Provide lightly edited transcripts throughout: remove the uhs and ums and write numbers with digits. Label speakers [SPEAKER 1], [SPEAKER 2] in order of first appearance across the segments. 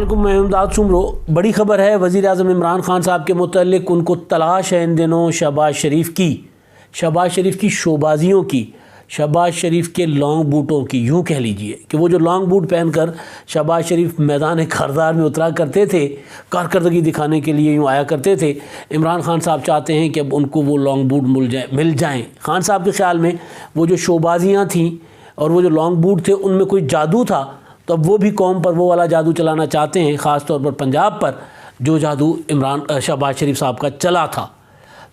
[SPEAKER 1] علیکم، میں امداد سمرو۔ بڑی خبر ہے وزیر اعظم عمران خان صاحب کے متعلق، ان کو تلاش ہے ان دنوں شہباز شریف کی شوبازیوں کی، شہباز شریف کے لانگ بوٹوں کی، یوں کہہ لیجئے کہ وہ جو لانگ بوٹ پہن کر شہباز شریف میدان کارزار میں اترا کرتے تھے، کارکردگی دکھانے کے لیے یوں آیا کرتے تھے، عمران خان صاحب چاہتے ہیں کہ اب ان کو وہ لانگ بوٹ مل جائیں۔ خان صاحب کے خیال میں وہ جو شوبازیاں تھیں اور وہ جو لانگ بوٹ تھے ان میں کوئی جادو تھا، تو اب وہ بھی قوم پر وہ والا جادو چلانا چاہتے ہیں، خاص طور پر پنجاب پر، جو جادو شہباز شریف صاحب کا چلا تھا۔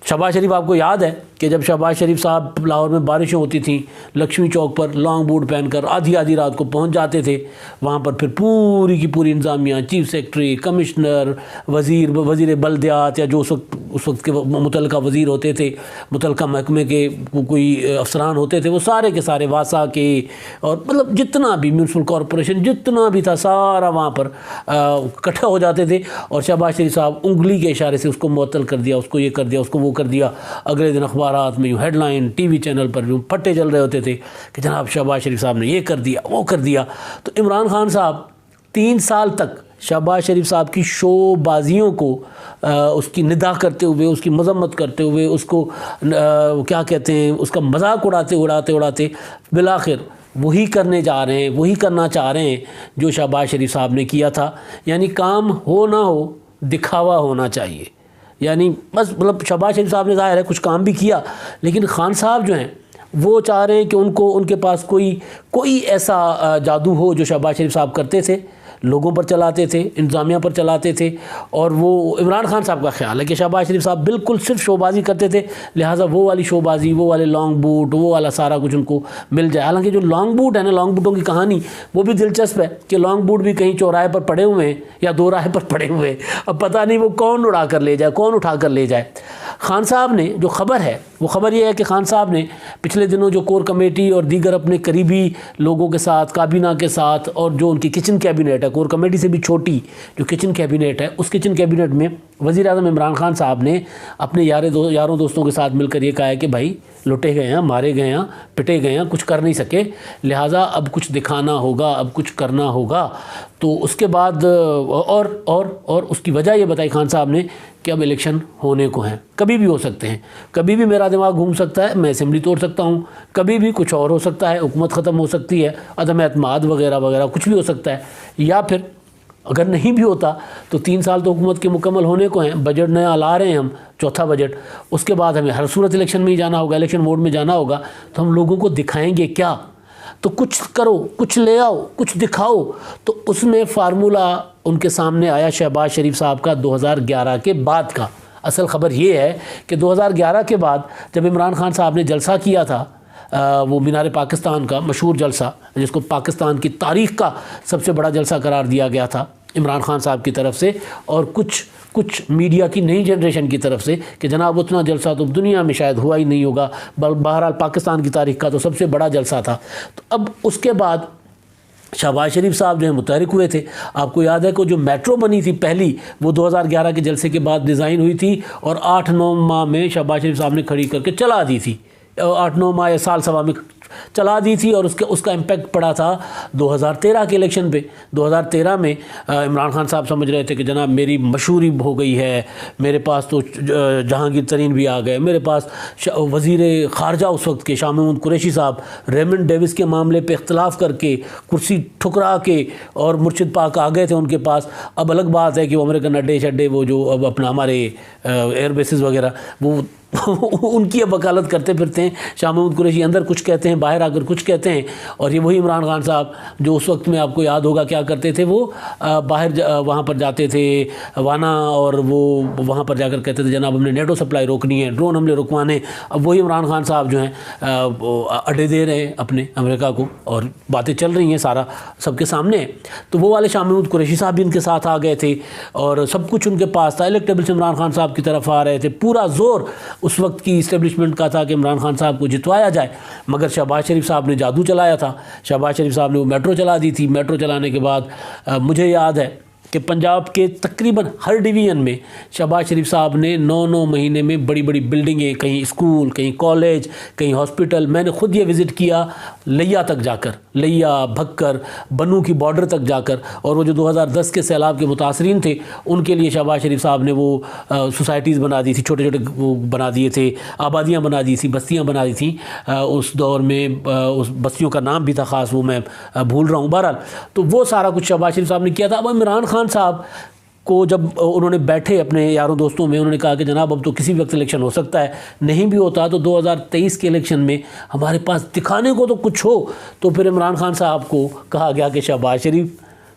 [SPEAKER 1] شہباز شریف آپ کو یاد ہے کہ جب شہباز شریف صاحب لاہور میں بارشیں ہوتی تھیں، لکشمی چوک پر لانگ بوٹ پہن کر آدھی رات کو پہنچ جاتے تھے، وہاں پر پھر پوری کی پوری انتظامیہ، چیف سیکرٹری، کمشنر، وزیر بلدیات یا جو اس وقت کے متعلقہ وزیر ہوتے تھے، متعلقہ محکمے کے کوئی افسران ہوتے تھے، وہ سارے کے سارے واسا کے اور مطلب جتنا بھی میونسپل کارپوریشن جتنا بھی تھا سارا وہاں پر اکٹھا ہو جاتے تھے، اور شہباز شریف صاحب انگلی کے اشارے سے اس کو معطل کر دیا، اس کو یہ کر دیا، اس کو وہ کر دیا۔ اگلے دن اخبارات میں یوں headline, T V channel پر یوں پھٹے چل رہے ہوتے تھے کہ جناب شہباز شریف صاحب نے یہ کر دیا، وہ کر دیا۔ تو عمران خان صاحب 3 سال تک شہباز شریف صاحب کی شو بازیوں کو اس کی ندا کرتے ہوئے، اس کی مذمت کرتے ہوئے، اس کو کیا کہتے ہیں، اس کا مذاق اڑاتے بالآخر وہی کرنے جا رہے ہیں، وہی کرنا چاہ رہے ہیں جو شہباز شریف صاحب نے کیا تھا۔ یعنی کام ہو نہ ہو دکھاوا ہونا چاہیے، یعنی بس مطلب شہباز شریف صاحب نے ظاہر ہے کچھ کام بھی کیا، لیکن خان صاحب جو ہیں وہ چاہ رہے ہیں کہ ان کے پاس کوئی ایسا جادو ہو جو شہباز شریف صاحب کرتے تھے، لوگوں پر چلاتے تھے، انتظامیہ پر چلاتے تھے۔ اور وہ عمران خان صاحب کا خیال ہے کہ شہباز شریف صاحب بالکل صرف شوبازی کرتے تھے، لہٰذا وہ والی شوبازی، وہ والے لانگ بوٹ، وہ والا سارا کچھ ان کو مل جائے۔ حالانکہ جو لانگ بوٹ ہے نا، لانگ بوٹوں کی کہانی وہ بھی دلچسپ ہے کہ لانگ بوٹ بھی کہیں چوراہے پر پڑے ہوئے ہیں یا 2 راہے پر پڑے ہوئے ہیں، اب پتہ نہیں وہ کون اڑا کر لے جائے، کون اٹھا کر لے جائے۔ خان صاحب نے جو خبر ہے وہ خبر یہ ہے کہ خان صاحب نے پچھلے دنوں جو کور کمیٹی اور دیگر اپنے قریبی لوگوں کے ساتھ، کابینہ کے ساتھ، اور جو ان کی کچن کیبنٹ ہے، کور کمیٹی سے بھی چھوٹی جو کچن کیبنٹ ہے، اس کچن کیبنٹ میں وزیر اعظم عمران خان صاحب نے اپنے یاروں دوستوں کے ساتھ مل کر یہ کہا ہے کہ بھائی لٹے گئے ہیں، مارے گئے ہیں، پٹے گئے ہیں، کچھ کر نہیں سکے، لہٰذا اب کچھ دکھانا ہوگا، اب کچھ کرنا ہوگا۔ تو اس کے بعد اور اس کی وجہ یہ بتائی خان صاحب نے کہ اب الیکشن ہونے کو ہیں، کبھی بھی ہو سکتے ہیں، کبھی بھی میرا دماغ گھوم سکتا ہے، میں اسمبلی توڑ سکتا ہوں، کبھی بھی کچھ اور ہو سکتا ہے، حکومت ختم ہو سکتی ہے، عدم اعتماد وغیرہ وغیرہ کچھ بھی ہو سکتا ہے، یا پھر اگر نہیں بھی ہوتا تو 3 سال تو حکومت کے مکمل ہونے کو ہیں، بجٹ نیا لا رہے ہیں ہم، 4تھا بجٹ، اس کے بعد ہمیں ہر صورت الیکشن میں ہی جانا ہوگا، الیکشن موڈ میں جانا ہوگا، تو ہم لوگوں کو دکھائیں گے کیا؟ تو کچھ کرو، کچھ لے آؤ، کچھ دکھاؤ۔ تو اس میں فارمولہ ان کے سامنے آیا شہباز شریف صاحب کا 2011 کے بعد کا۔ اصل خبر یہ ہے کہ 2011 کے بعد جب عمران خان صاحب نے جلسہ کیا تھا، وہ مینار پاکستان کا مشہور جلسہ جس کو پاکستان کی تاریخ کا سب سے بڑا جلسہ قرار دیا گیا تھا عمران خان صاحب کی طرف سے اور کچھ میڈیا کی نئی جنریشن کی طرف سے کہ جناب اتنا جلسہ تو دنیا میں شاید ہوا ہی نہیں ہوگا، بہرحال پاکستان کی تاریخ کا تو سب سے بڑا جلسہ تھا۔ تو اب اس کے بعد شہباز شریف صاحب جو ہیں متحرک ہوئے تھے۔ آپ کو یاد ہے کہ جو میٹرو بنی تھی پہلی، وہ 2011 کے جلسے کے بعد ڈیزائن ہوئی تھی اور 8-9 ماہ میں شہباز شریف صاحب نے کھڑی کر کے چلا دی تھی، 8-9 ماہ یا سال سوا میں چلا دی تھی، اور اس کا امپیکٹ پڑا تھا 2013 کے الیکشن پہ۔ 2013 میں عمران خان صاحب سمجھ رہے تھے کہ جناب میری مشہوری ہو گئی ہے، میرے پاس تو جہانگیر ترین بھی آ گئے، میرے پاس وزیر خارجہ اس وقت کے شاہ محمود قریشی صاحب ریمنڈ ڈیوس کے معاملے پہ اختلاف کر کے کرسی ٹھکرا کے اور مرشد پاک آ گئے تھے ان کے پاس۔ اب الگ بات ہے کہ وہ امریکن اڈے شڈے وہ جو اب اپنا ہمارے ایئر بیسز وغیرہ وہ ان کی اب وکالت کرتے پھرتے ہیں۔ شاہ محمود قریشی اندر کچھ کہتے ہیں، باہر آ کر کچھ کہتے ہیں، اور یہ وہی عمران خان صاحب جو اس وقت میں آپ کو یاد ہوگا کیا کرتے تھے، وہ باہر وہاں پر جاتے تھے وانا، اور وہ وہاں پر جا کر کہتے تھے جناب ہم نے نیٹو سپلائی روکنی ہے، ڈرون حملے رکوانے۔ اب وہی عمران خان صاحب جو ہیں اڈے دے رہے ہیں اپنے امریکہ کو، اور باتیں چل رہی ہیں، سارا سب کے سامنے ہے۔ تو وہ والے شاہ محمود قریشی صاحب بھی ان کے ساتھ آ گئے تھے اور سب کچھ ان کے پاس تھا، الیکٹیبلز عمران خان صاحب کی طرف آ رہے تھے، پورا زور اس وقت کی اسٹیبلشمنٹ کا تھا کہ عمران خان صاحب کو جتوایا جائے، مگر شہباز شریف صاحب نے جادو چلایا تھا۔ شہباز شریف صاحب نے وہ میٹرو چلا دی تھی۔ میٹرو چلانے کے بعد مجھے یاد ہے کہ پنجاب کے تقریباً ہر ڈویژن میں شہباز شریف صاحب نے 9 مہینے میں بڑی بڑی بلڈنگیں، کہیں اسکول، کہیں کالج، کہیں ہاسپٹل، میں نے خود یہ وزٹ کیا لیا تک جا کر، لیا، بھکر، بنو کی بارڈر تک جا کر، اور وہ جو 2010 کے سیلاب کے متاثرین تھے ان کے لیے شہباز شریف صاحب نے وہ سوسائٹیز بنا دی تھی، چھوٹے چھوٹے وہ بنا دیے تھے، آبادیاں بنا دی تھی، بستیاں بنا دی تھیں اس دور میں، اس بستیوں کا نام بھی تھا خاص، وہ میں بھول رہا ہوں، بہرحال تو وہ سارا کچھ شہباز شریف صاحب نے کیا تھا۔ اب عمران خان صاحب کو جب انہوں نے بیٹھے اپنے یاروں دوستوں میں، انہوں نے کہا کہ جناب اب تو کسی بھی وقت الیکشن ہو سکتا ہے، نہیں بھی ہوتا تو 2023 کے الیکشن میں ہمارے پاس دکھانے کو تو کچھ ہو، تو پھر عمران خان صاحب کو کہا گیا کہ شہباز شریف،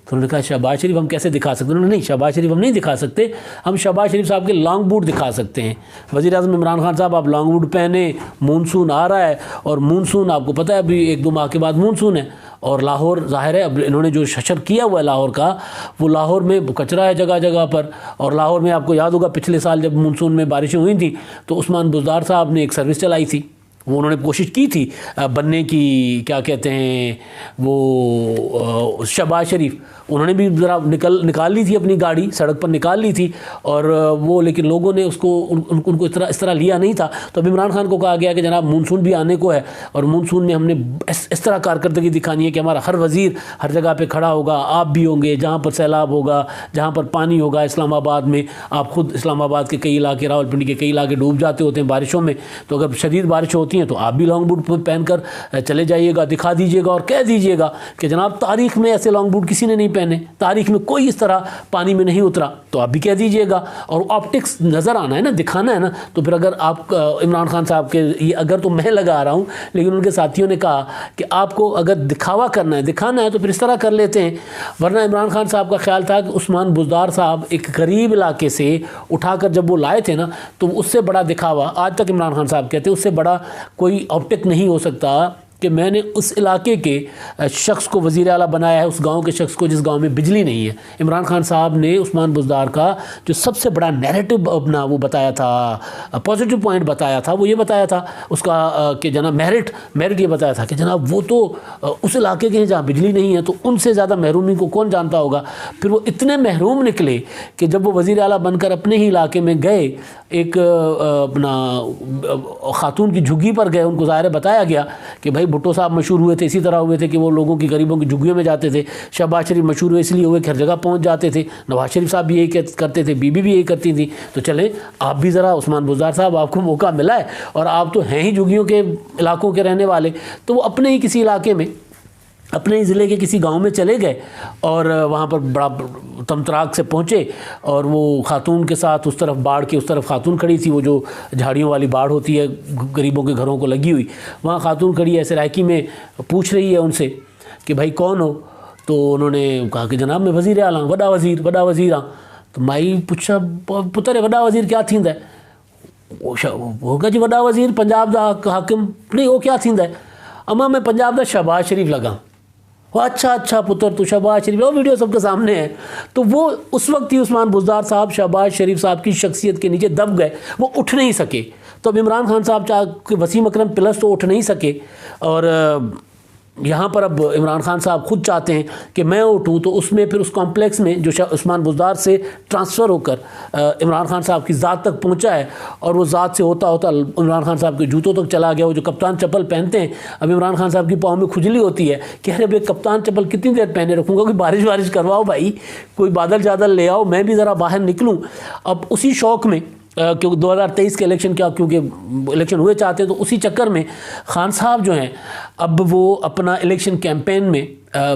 [SPEAKER 1] تو انہوں نے کہا شہباز شریف ہم کیسے دکھا سکتے ہیں؟ انہوں نے نہیں، شہباز شریف ہم نہیں دکھا سکتے، ہم شہباز شریف صاحب کے لانگ بوٹ دکھا سکتے ہیں۔ وزیر اعظم عمران خان صاحب آپ لانگ بوٹ پہنے، مونسون آ رہا ہے، اور مونسون آپ کو پتہ ہے ابھی 1-2 ماہ کے بعد مونسون ہے، اور لاہور ظاہر ہے اب انہوں نے جو ششر کیا ہوا ہے لاہور کا، وہ لاہور میں کچرا ہے جگہ جگہ پر، اور لاہور میں آپ کو یاد ہوگا پچھلے سال جب مونسون میں بارشیں ہوئی تھیں تو عثمان بزدار صاحب نے ایک سروس چلائی تھی، وہ انہوں نے کوشش کی تھی بننے کی، کیا کہتے ہیں وہ شہباز شریف، انہوں نے بھی ذرا نکال لی تھی اپنی گاڑی، سڑک پر نکال لی تھی، اور وہ لیکن لوگوں نے اس کو ان کو اس طرح لیا نہیں تھا۔ تو اب عمران خان کو کہا گیا کہ جناب مونسون بھی آنے کو ہے، اور مونسون میں ہم نے اس طرح کارکردگی دکھانی ہے کہ ہمارا ہر وزیر ہر جگہ پہ کھڑا ہوگا، آپ بھی ہوں گے، جہاں پر سیلاب ہوگا، جہاں پر پانی ہوگا، اسلام آباد میں آپ خود اسلام آباد کے کئی علاقے، راولپنڈی کے کئی علاقے ڈوب جاتے ہوتے ہیں بارشوں میں، تو اگر شدید بارش ہوتی ہیں تو آپ بھی لانگ بوٹ پہن کر چلے جائیے گا، دکھا دیجیے گا اور کہہ دیجیے گا کہ جناب تاریخ میں ایسے لانگ بوٹ کسی نے نہیں پہنے، تاریخ میں کوئی اس طرح پانی میں نہیں اترا، تو آپ بھی کہہ دیجیے گا، اور آپٹکس نظر آنا ہے نا، دکھانا ہے نا۔ تو پھر اگر آپ عمران خان صاحب کے یہ اگر تو میں لگا رہا ہوں، لیکن ان کے ساتھیوں نے کہا کہ آپ کو اگر دکھاوا کرنا ہے، دکھانا ہے تو پھر اس طرح کر لیتے ہیں، ورنہ عمران خان صاحب کا خیال تھا کہ عثمان بزدار صاحب ایک غریب علاقے سے اٹھا کر جب وہ لائے تھے نا، تو اس سے بڑا دکھاوا آج تک عمران خان صاحب کہتے ہیں اس سے بڑا کوئی آپٹک نہیں ہو سکتا کہ میں نے اس علاقے کے شخص کو وزیر اعلیٰ بنایا ہے، اس گاؤں کے شخص کو جس گاؤں میں بجلی نہیں ہے۔ عمران خان صاحب نے عثمان بزدار کا جو سب سے بڑا نیریٹو اپنا وہ بتایا تھا، پازیٹیو پوائنٹ بتایا تھا، وہ یہ بتایا تھا اس کا کہ جناب میرٹ یہ بتایا تھا کہ جناب وہ تو اس علاقے کے ہیں جہاں بجلی نہیں ہے، تو ان سے زیادہ محرومی کو کون جانتا ہوگا۔ پھر وہ اتنے محروم نکلے کہ جب وہ وزیر اعلیٰ بن کر اپنے ہی علاقے میں گئے، ایک اپنا خاتون کی جھگی پر گئے، ان کو ظاہر بتایا گیا کہ بھائی بھٹو صاحب مشہور ہوئے تھے اسی طرح ہوئے تھے کہ وہ لوگوں کی غریبوں کی جھگیوں میں جاتے تھے، شہباز شریف مشہور ہوئے اس لیے ہوئے کہ ہر جگہ پہنچ جاتے تھے، نواز شریف صاحب بھی یہی کرتے تھے، بی بی بھی یہی کرتی تھیں، تو چلیں آپ بھی ذرا عثمان بزدار صاحب آپ کو موقع ملا ہے، اور آپ تو ہیں ہی جھگیوں کے علاقوں کے رہنے والے، تو وہ اپنے ہی کسی علاقے میں، اپنے ہی ضلع کے کسی گاؤں میں چلے گئے، اور وہاں پر بڑا تمتراک سے پہنچے، اور وہ خاتون کے ساتھ اس طرف باڑھ کے اس طرف خاتون کھڑی تھی، وہ جو جھاڑیوں والی باڑھ ہوتی ہے غریبوں کے گھروں کو لگی ہوئی، وہاں خاتون کھڑی ہے، سرائکی میں پوچھ رہی ہے ان سے کہ بھائی کون ہو؟ تو انہوں نے کہا کہ جناب میں وزیر اعلیٰ وڈا وزیر ہاں۔ تو مائی پوچھا پتر وڈا وزیر کیا تھیندا ہے؟ وہ کہا جی وڈا وزیر پنجاب دا حاکم نہیں، وہ کیا تھیندا ہے؟ اما میں پنجاب دا شہباز شریف لگا۔ اچھا پتر تو شہباز شریف، وہ ویڈیو سب کے سامنے ہے۔ تو وہ اس وقت ہی عثمان بزدار صاحب شہباز شریف صاحب کی شخصیت کے نیچے دب گئے، وہ اٹھ نہیں سکے۔ تو اب عمران خان صاحب چاہے وسیم اکرم پلس تو اٹھ نہیں سکے، اور یہاں پر اب عمران خان صاحب خود چاہتے ہیں کہ میں اٹھوں، تو اس میں پھر اس کمپلیکس میں جو عثمان بزدار سے ٹرانسفر ہو کر عمران خان صاحب کی ذات تک پہنچا ہے، اور وہ ذات سے ہوتا عمران خان صاحب کے جوتوں تک چلا گیا، وہ جو کپتان چپل پہنتے ہیں، اب عمران خان صاحب کی پاؤں میں کھجلی ہوتی ہے کہ ارے بھائی کپتان چپل کتنی دیر پہنے رکھوں گا، کوئی بارش کرواؤ بھائی، کوئی بادل چادل لے آؤ، میں بھی ذرا باہر نکلوں۔ اب اسی شوق میں کیونکہ 2023 کے الیکشن کیونکہ الیکشن ہوئے چاہتے ہیں، تو اسی چکر میں خان صاحب جو ہیں اب وہ اپنا الیکشن کیمپین میں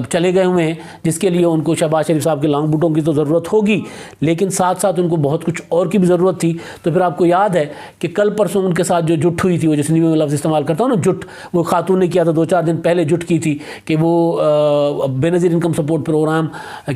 [SPEAKER 1] چلے گئے ہوئے ہیں، جس کے لیے ان کو شہباز شریف صاحب کے لانگ بوٹوں کی تو ضرورت ہوگی، لیکن ساتھ ساتھ ان کو بہت کچھ اور کی بھی ضرورت تھی۔ تو پھر آپ کو یاد ہے کہ کل پرسوں ان کے ساتھ جو جٹ ہوئی تھی، وہ جس لیے میں لفظ استعمال کرتا ہوں نا جٹ، وہ خاتون نے کیا تھا 2-4 دن پہلے جٹ کی تھی کہ وہ بے نظیر انکم سپورٹ پروگرام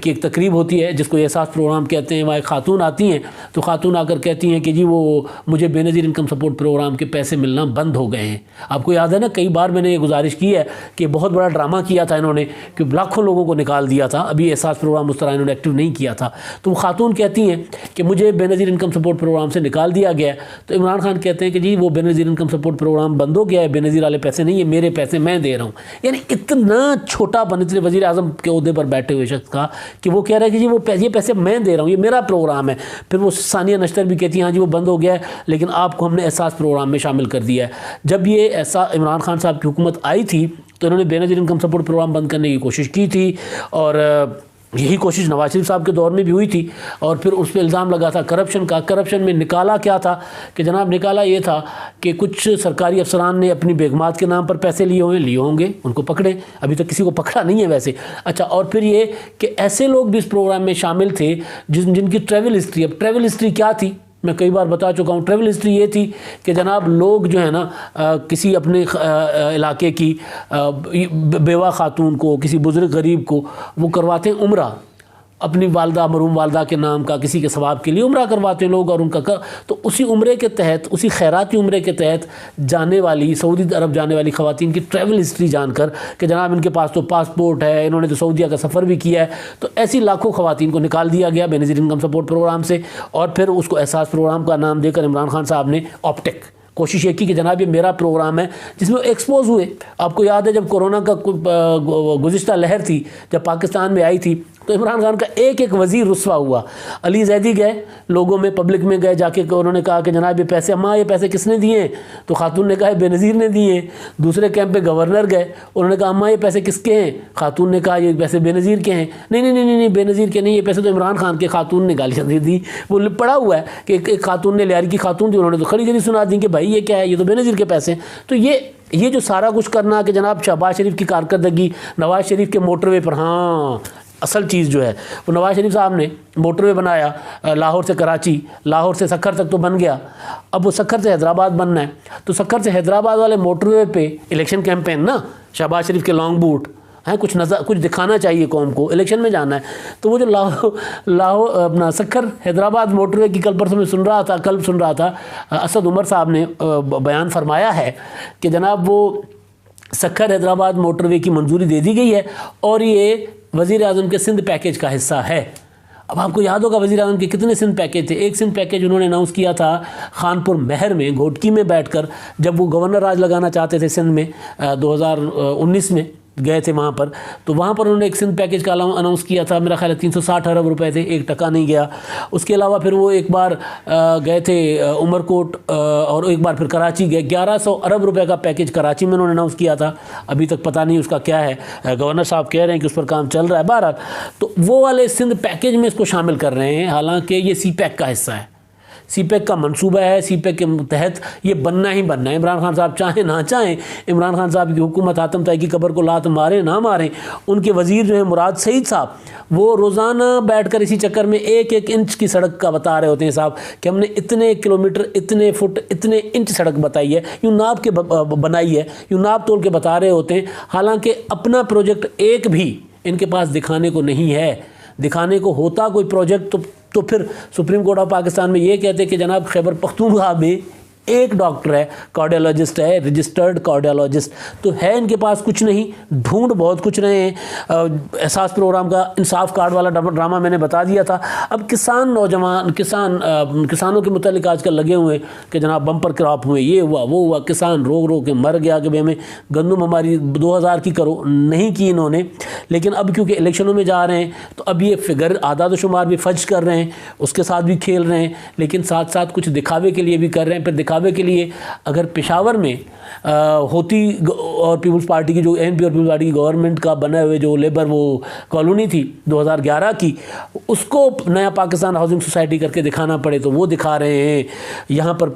[SPEAKER 1] کی ایک تقریب ہوتی ہے جس کو احساس پروگرام کہتے ہیں، وہاں ایک خاتون آتی ہیں، تو خاتون آ کر کہتی ہیں کہ جی وہ مجھے بے نظیر انکم سپورٹ پروگرام کے پیسے ملنا بند ہو گئے ہیں۔ آپ کو یاد ہے نا، کئی بار میں نے یہ گزارش کی ہے کہ بہت بڑا ڈرامہ کیا تھا انہوں نے کہ لاکھوں لوگوں کو نکال دیا تھا، ابھی احساس پروگرام اس طرح انہوں نے ایکٹیو نہیں کیا تھا. تو وہ خاتون کہتی ہیں کہ مجھے بے نظیر انکم سپورٹ پروگرام سے نکال دیا گیا ہے. تو عمران خان کہتے ہیں کہ جی وہ بے نظیر انکم سپورٹ پروگرام بند ہو گیا ہے، بے نظیر والے پیسے نہیں ہے، میرے پیسے میں دے رہا ہوں. یعنی اتنا چھوٹا اتنے وزیر اعظم کے عہدے پر بیٹھے ہوئے شخص کا کہ وہ کہہ رہا ہے کہ جی یہ پیسے میں دے رہا ہوں، یہ میرا پروگرام ہے. پھر وہ ثانیہ نشتر بھی کہتی ہیں ہاں جی وہ بند ہو گیا ہے لیکن آپ کو ہم نے احساس پروگرام میں شامل کر دیا ہے. جب یہ ایسا عمران خان صاحب کی حکومت آئی تھی تو انہوں نے بے نظیر انکم سپورٹ پروگرام بند کرنے کی کوشش کی تھی، اور یہی کوشش نواز شریف صاحب کے دور میں بھی ہوئی تھی. اور پھر اس پہ الزام لگا تھا کرپشن کا. کرپشن میں نکالا کیا تھا کہ جناب نکالا یہ تھا کہ کچھ سرکاری افسران نے اپنی بیگمات کے نام پر پیسے لیے ہوں گے، ان کو پکڑیں. ابھی تک کسی کو پکڑا نہیں ہے ویسے. اچھا، اور پھر یہ کہ ایسے لوگ بھی اس پروگرام میں شامل تھے جن کی ٹریول ہسٹری، اب ٹریول ہسٹری کیا تھی میں کئی بار بتا چکا ہوں. ٹریول ہسٹری یہ تھی کہ جناب لوگ جو ہے نا کسی اپنے علاقے کی بیوہ خاتون کو، کسی بزرگ غریب کو وہ کرواتے ہیں عمرہ، اپنی والدہ مرحوم والدہ کے نام کا کسی کے ثواب کے لیے عمرہ کرواتے ہیں لوگ، اور ان کا تو اسی عمرے کے تحت، اسی خیراتی عمرے کے تحت جانے والی سعودی عرب جانے والی خواتین کی ٹریول ہسٹری جان کر کہ جناب ان کے پاس تو پاسپورٹ ہے، انہوں نے تو سعودیہ کا سفر بھی کیا ہے، تو ایسی لاکھوں خواتین کو نکال دیا گیا بے نظیر انکم سپورٹ پروگرام سے. اور پھر اس کو احساس پروگرام کا نام دے کر عمران خان صاحب نے آپٹیک کوشش یہ کی کہ جناب یہ میرا پروگرام ہے، جس میں ایکسپوز ہوئے. آپ کو یاد ہے جب کورونا کا گزشتہ لہر تھی، جب پاکستان میں آئی تھی تو عمران خان کا ایک وزیر رسوا ہوا. علی زیدی گئے لوگوں میں، پبلک میں گئے، جا کے انہوں نے کہا کہ جناب یہ پیسے اماں یہ پیسے کس نے دیے ہیں؟ تو خاتون نے کہا بے نظیر نے دیے ہیں. دوسرے کیمپ پہ گورنر گئے، انہوں نے کہا اماں یہ پیسے کس کے ہیں؟ خاتون نے کہا یہ پیسے بے نظیر کے ہیں. نہیں بے نظیر کے نہیں، یہ پیسے تو عمران خان کے. خاتون نے گالیاں دے دی. وہ پڑا ہوا ہے کہ ایک خاتون نے، لیاری کی خاتون تھی، انہوں نے تو کھڑی کھڑی سنا دی کہ بھائی یہ کیا ہے، یہ تو بے نظیر کے پیسے ہیں. تو یہ جو سارا کچھ کرنا کہ جناب شہباز شریف کی کارکردگی، نواز شریف کے موٹر وے پر، ہاں اصل چیز جو ہے وہ نواز شریف صاحب نے موٹر وے بنایا لاہور سے کراچی، لاہور سے سکھر تک تو بن گیا، اب وہ سکھر سے حیدرآباد بننا ہے. تو سکھر سے حیدرآباد والے موٹر وے پہ الیکشن کیمپین نا، شہباز شریف کے لانگ بوٹ ہیں، کچھ دکھانا چاہیے قوم کو، الیکشن میں جانا ہے. تو وہ جو لاہور اپنا سکھر حیدرآباد موٹر وے کی کل پرسوں میں کل سن رہا تھا اسد عمر صاحب نے بیان فرمایا ہے کہ جناب وہ سکھر حیدرآباد موٹر وے کی منظوری دے دی گئی ہے اور یہ وزیر اعظم کے سندھ پیکیج کا حصہ ہے. اب آپ کو یاد ہوگا وزیر اعظم کے کتنے سندھ پیکیج تھے. ایک سندھ پیکیج انہوں نے اناؤنس کیا تھا خانپور مہر میں گھوٹکی میں بیٹھ کر، جب وہ گورنر راج لگانا چاہتے تھے سندھ میں 2019 میں گئے تھے وہاں پر، تو وہاں پر انہوں نے ایک سندھ پیکیج کا اناؤنس کیا تھا. میرا خیال ہے 360 ارب روپے تھے، 1 ٹکا نہیں گیا. اس کے علاوہ پھر وہ ایک بار گئے تھے عمر کوٹ اور ایک بار پھر کراچی گئے. 1100 ارب روپے کا پیکیج کراچی میں انہوں نے اناؤنس کیا تھا. ابھی تک پتہ نہیں اس کا کیا ہے، گورنر صاحب کہہ رہے ہیں کہ اس پر کام چل رہا ہے. بہرحال تو وہ والے سندھ پیکیج میں اس کو شامل کر رہے ہیں، حالانکہ یہ سی پیک کا حصہ ہے. سی پیک کا منصوبہ ہے، سی پیک کے تحت یہ بننا ہی بننا ہے. عمران خان صاحب چاہیں نہ چاہیں، عمران خان صاحب کی حکومت حاتم طائی کی قبر کو لات ماریں نہ ماریں، ان کے وزیر جو ہیں مراد سعید صاحب، وہ روزانہ بیٹھ کر اسی چکر میں 1 انچ کی سڑک کا بتا رہے ہوتے ہیں صاحب کہ ہم نے اتنے کلومیٹر، اتنے فٹ، اتنے انچ سڑک بتائی ہے، یوں ناپ کے بنائی ہے، یوں ناپ تول کے بتا رہے ہوتے ہیں، حالانکہ اپنا پروجیکٹ ایک بھی ان کے پاس دکھانے کو نہیں ہے. دکھانے کو ہوتا کوئی پروجیکٹ تو پھر سپریم کورٹ آف پاکستان میں یہ کہتے کہ جناب خیبر پختونخوا میں ایک ڈاکٹر ہے، کارڈیالوجسٹ ہے، رجسٹرڈ کارڈیالوجسٹ، تو ہے ان کے پاس کچھ نہیں، ڈھونڈ بہت کچھ رہے ہیں. احساس پروگرام کا انصاف کارڈ والا ڈرامہ میں نے بتا دیا تھا. اب کسانوں کے متعلق آج کل لگے ہوئے کہ جناب بمپر کراپ ہوئے، یہ ہوا وہ ہوا، کسان رو کے مر گیا کہ ہمیں گندم ہماری 2000 کی کرو، نہیں کی انہوں نے. لیکن اب کیونکہ الیکشنوں میں جا رہے ہیں تو اب یہ فگر اعداد و شمار بھی فج کر رہے ہیں، اس کے ساتھ بھی کھیل رہے ہیں، لیکن ساتھ ساتھ کچھ دکھاوے کے لیے بھی کر رہے ہیں. پھر دکھاوے کے لیے اگر پشاور میں ہوتی اور پیپلز پارٹی کی جو این پی اور پیپلز پارٹی کی گورنمنٹ کا بنا ہوئے جو لیبر وہ کالونی تھی 2011 کی، اس کو نیا پاکستان ہاؤسنگ سوسائٹی کر کے دکھانا پڑے تو وہ دکھا رہے ہیں. یہاں پر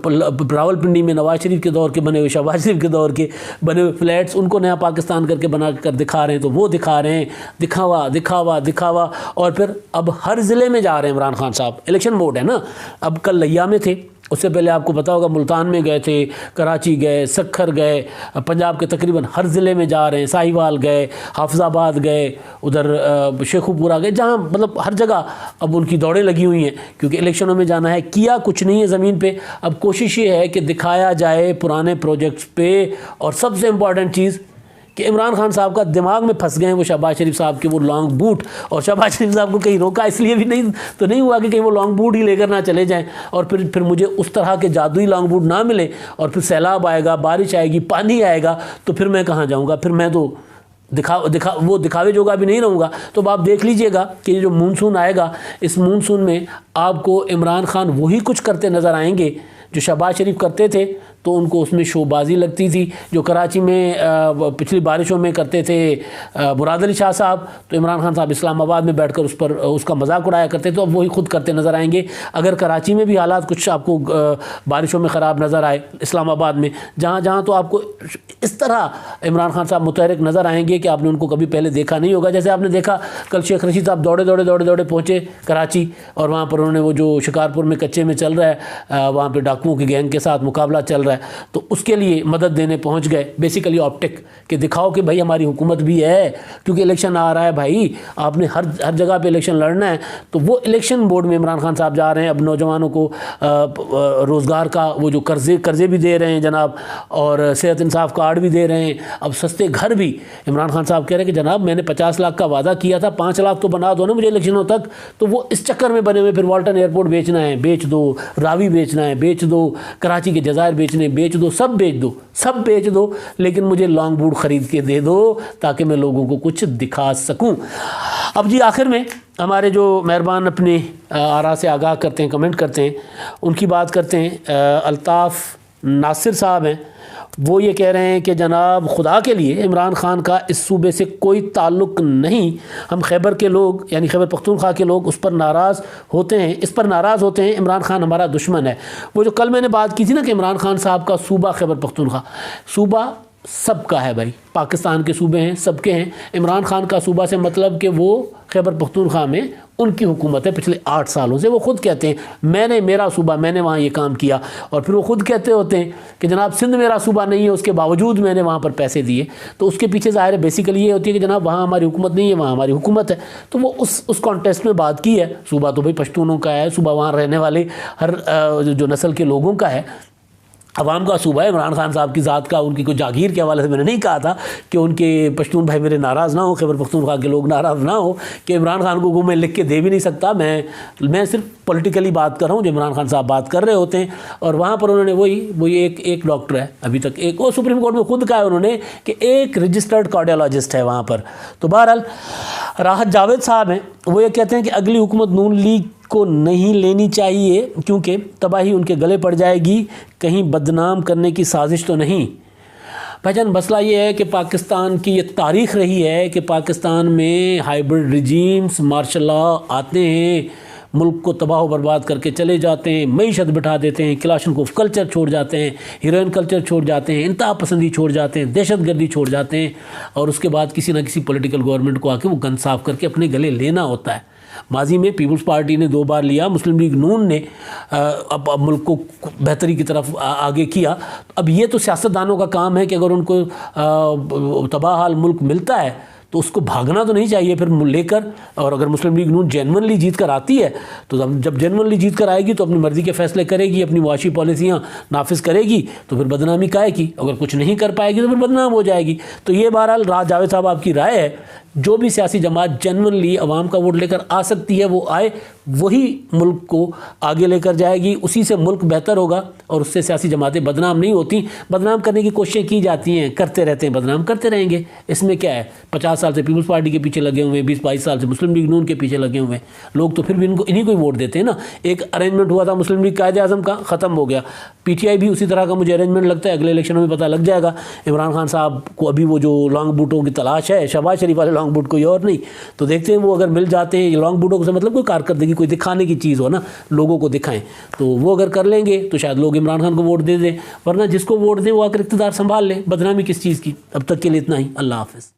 [SPEAKER 1] راول پنڈی میں نواز شریف کے دور کے بنے ہوئے، شہباز شریف کے دور کے بنے ہوئے فلیٹس، ان کو نیا پاکستان کر کے بنا کر دکھا رہے ہیں تو وہ دکھا رہے ہیں. دکھاوا دکھاوا دکھاوا. اور پھر اب ہر ضلع میں جا رہے ہیں عمران خان صاحب. الیکشن موڈ ہے نا. اب کل لیا میں تھے، اس سے پہلے آپ کو پتا ہوگا ملتان میں گئے تھے، کراچی گئے، سکھر گئے، پنجاب کے تقریباً ہر ضلع میں جا رہے ہیں. ساہیوال گئے، حافظ آباد گئے، ادھر شیخو پورہ گئے، جہاں مطلب ہر جگہ اب ان کی دوڑیں لگی ہوئی ہیں کیونکہ الیکشنوں میں جانا ہے. کیا کچھ نہیں ہے زمین پہ. اب کوشش یہ ہے کہ دکھایا جائے پرانے پروجیکٹس پہ، اور سب سے امپورٹنٹ چیز کہ عمران خان صاحب کا دماغ میں پھنس گئے ہیں وہ شہباز شریف صاحب کے وہ لانگ بوٹ، اور شہباز شریف صاحب کو کہیں روکا اس لیے بھی نہیں ہوا کہ کہیں وہ لانگ بوٹ ہی لے کر نہ چلے جائیں، اور پھر مجھے اس طرح کے جادوئی لانگ بوٹ نہ ملے، اور پھر سیلاب آئے گا، بارش آئے گی، پانی آئے گا، تو پھر میں کہاں جاؤں گا؟ پھر میں تو وہ دکھاوے جوگا بھی نہیں رہوں گا۔ تو اب آپ دیکھ لیجئے گا کہ یہ جو مونسون آئے گا، اس مونسون میں آپ کو عمران خان وہی کچھ کرتے نظر آئیں گے جو شہباز شریف کرتے تھے، تو ان کو اس میں شو بازی لگتی تھی۔ جو کراچی میں پچھلی بارشوں میں کرتے تھے مراد علی شاہ صاحب، تو عمران خان صاحب اسلام آباد میں بیٹھ کر اس کا مذاق اڑایا کرتے تھے، تو اب وہی خود کرتے نظر آئیں گے۔ اگر کراچی میں بھی حالات کچھ آپ کو بارشوں میں خراب نظر آئے، اسلام آباد میں جہاں تو آپ کو اس طرح عمران خان صاحب متحرک نظر آئیں گے کہ آپ نے ان کو کبھی پہلے دیکھا نہیں ہوگا۔ جیسے آپ نے دیکھا کل شیخ رشید صاحب دوڑے پہنچے کراچی، اور وہاں پر انہوں نے وہ جو شکارپور میں کچے میں چل رہا ہے، وہاں پہ ڈاکوؤں کی گینگ کے ساتھ مقابلہ چل رہا ہے، تو اس کے لیے مدد دینے پہنچ گئے، بیسیکلی آپٹک، کہ دکھاؤ کہ بھائی ہماری حکومت بھی ہے، کیونکہ الیکشن آ رہا ہے بھائی، آپ نے ہر جگہ پہ الیکشن لڑنا ہے۔ تو وہ الیکشن بورڈ میں عمران خان صاحب جا رہے ہیں، اب نوجوانوں کو روزگار کا وہ جو قرضے بھی دے رہے ہیں جناب، اور صحت انصاف کارڈ بھی دے رہے ہیں، اب سستے گھر بھی۔ عمران خان صاحب کہہ رہے ہیں کہ جناب میں نے 50 لاکھ کا وعدہ کیا تھا، 5 لاکھ تو بنا دو نا مجھے الیکشنوں تک۔ تو وہ اس چکر میں بنے ہوئے، پھر والٹن ایئرپورٹ بیچنا ہے بیچ دو، راوی بیچنا ہے بیچ دو، کراچی کے جزائر بیچنے بیچ دو، سب بیچ دو، لیکن مجھے لانگ بوٹ خرید کے دے دو تاکہ میں لوگوں کو کچھ دکھا سکوں۔ اب جی آخر میں ہمارے جو مہربان اپنے آراء سے آگاہ کرتے ہیں، کمنٹ کرتے ہیں، ان کی بات کرتے ہیں۔ الطاف ناصر صاحب ہیں، وہ یہ کہہ رہے ہیں کہ جناب خدا کے لیے عمران خان کا اس صوبے سے کوئی تعلق نہیں، ہم خیبر کے لوگ یعنی خیبر پختونخوا کے لوگ اس پر ناراض ہوتے ہیں، عمران خان ہمارا دشمن ہے۔ وہ جو کل میں نے بات کی تھی نا کہ عمران خان صاحب کا صوبہ خیبر پختونخوا، صوبہ سب کا ہے بھائی، پاکستان کے صوبے ہیں، سب کے ہیں۔ عمران خان کا صوبہ سے مطلب کہ وہ خیبر پختونخوا میں ان کی حکومت ہے پچھلے 8 سالوں سے۔ وہ خود کہتے ہیں میرا صوبہ، میں نے وہاں یہ کام کیا، اور پھر وہ خود کہتے ہوتے ہیں کہ جناب سندھ میرا صوبہ نہیں ہے، اس کے باوجود میں نے وہاں پر پیسے دیے۔ تو اس کے پیچھے ظاہر ہے بیسیکلی یہ ہوتی ہے کہ جناب وہاں ہماری حکومت نہیں ہے، وہاں ہماری حکومت ہے۔ تو وہ اس کانٹیکسٹ میں بات کی ہے۔ صوبہ تو بھائی پشتونوں کا ہے، صوبہ وہاں رہنے والے ہر جو نسل کے لوگوں کا ہے، عوام کا صوبہ ہے۔ عمران خان صاحب کی ذات کا، ان کی کوئی جاگیر کے حوالے سے میں نے نہیں کہا تھا کہ ان کے پشتون بھائی میرے ناراض نہ ہوں، خیبر پختونخوا کے لوگ ناراض نہ ہو کہ عمران خان کو میں لکھ کے دے بھی نہیں سکتا۔ میں صرف پولیٹیکلی بات کر رہا ہوں جو عمران خان صاحب بات کر رہے ہوتے ہیں۔ اور وہاں پر انہوں نے وہی ایک ڈاکٹر ہے ابھی تک، ایک وہ سپریم کورٹ میں خود کہا ہے انہوں نے کہ ایک رجسٹرڈ کارڈیالوجسٹ ہے وہاں پر۔ تو بہرحال راحت جاوید صاحب ہیں، وہ یہ کہتے ہیں کہ اگلی حکومت نون لیگ کو نہیں لینی چاہیے کیونکہ تباہی ان کے گلے پڑ جائے گی، کہیں بدنام کرنے کی سازش تو نہیں۔ بھائی جان مسئلہ یہ ہے کہ پاکستان کی یہ تاریخ رہی ہے کہ پاکستان میں ہائیبرڈ رجیمز مارشل لاء آتے ہیں، ملک کو تباہ و برباد کر کے چلے جاتے ہیں، معیشت بٹھا دیتے ہیں، کلاشنکوف کلچر چھوڑ جاتے ہیں، ہیروئن کلچر چھوڑ جاتے ہیں، انتہا پسندی چھوڑ جاتے ہیں، دہشت گردی چھوڑ جاتے ہیں، اور اس کے بعد کسی نہ کسی پولیٹیکل گورنمنٹ کو آ کے وہ گن صاف کر کے اپنے گلے لینا ہوتا ہے۔ ماضی میں پیپلز پارٹی نے 2 بار لیا، مسلم لیگ نون نے اب ملک کو بہتری کی طرف آگے کیا۔ اب یہ تو سیاستدانوں کا کام ہے کہ اگر ان کو تباہ حال ملک ملتا ہے تو اس کو بھاگنا تو نہیں چاہیے پھر لے کر۔ اور اگر مسلم لیگ نون جینونلی جیت کر آتی ہے تو جب جینونلی جیت کر آئے گی تو اپنی مرضی کے فیصلے کرے گی، اپنی معاشی پالیسیاں نافذ کرے گی، تو پھر بدنامی کائے کی، اگر کچھ نہیں کر پائے گی تو پھر بدنام ہو جائے گی۔ تو یہ بہرحال راحت جاوید صاحب آپ کی رائے ہے، جو بھی سیاسی جماعت جینونلی عوام کا ووٹ لے کر آ سکتی ہے وہ آئے، وہی ملک کو آگے لے کر جائے گی، اسی سے ملک بہتر ہوگا، اور اس سے سیاسی جماعتیں بدنام نہیں ہوتی۔ بدنام کرنے کی کوششیں کی جاتی ہیں، کرتے رہتے ہیں، بدنام کرتے رہیں گے، اس میں کیا ہے؟ 50 سال سے پیپلز پارٹی کے پیچھے لگے ہوئے ہیں، 20-22 سال سے مسلم لیگ نون کے پیچھے لگے ہوئے ہیں لوگ، تو پھر بھی انہیں کو ہی ووٹ دیتے ہیں نا۔ ایک ارینجمنٹ ہوا تھا مسلم لیگ قائد اعظم کا، ختم ہو گیا۔ پی ٹی آئی بھی اسی طرح کا مجھے ارینجمنٹ لگتا ہے، اگلے الیکشنوں میں پتہ لگ جائے گا۔ عمران خان صاحب کو ابھی وہ جو لانگ بوٹوں کی تلاش ہے، شہباز شریف والے لانگ بوٹ کوئی اور نہیں، تو دیکھتے ہیں وہ اگر مل جاتے ہیں۔ یہ لانگ بوٹوں سے مطلب کوئی کارکردگی، کوئی دکھانے کی چیز ہو نا، لوگوں کو دکھائیں، تو وہ اگر کر لیں گے تو شاید لوگ عمران خان کو ووٹ دے دیں، ورنہ جس کو ووٹ دیں وہ آ کر اقتدار سنبھال لیں۔ بدنامی کس چیز کی؟ اب تک کے لیے اتنا ہی، اللہ حافظ۔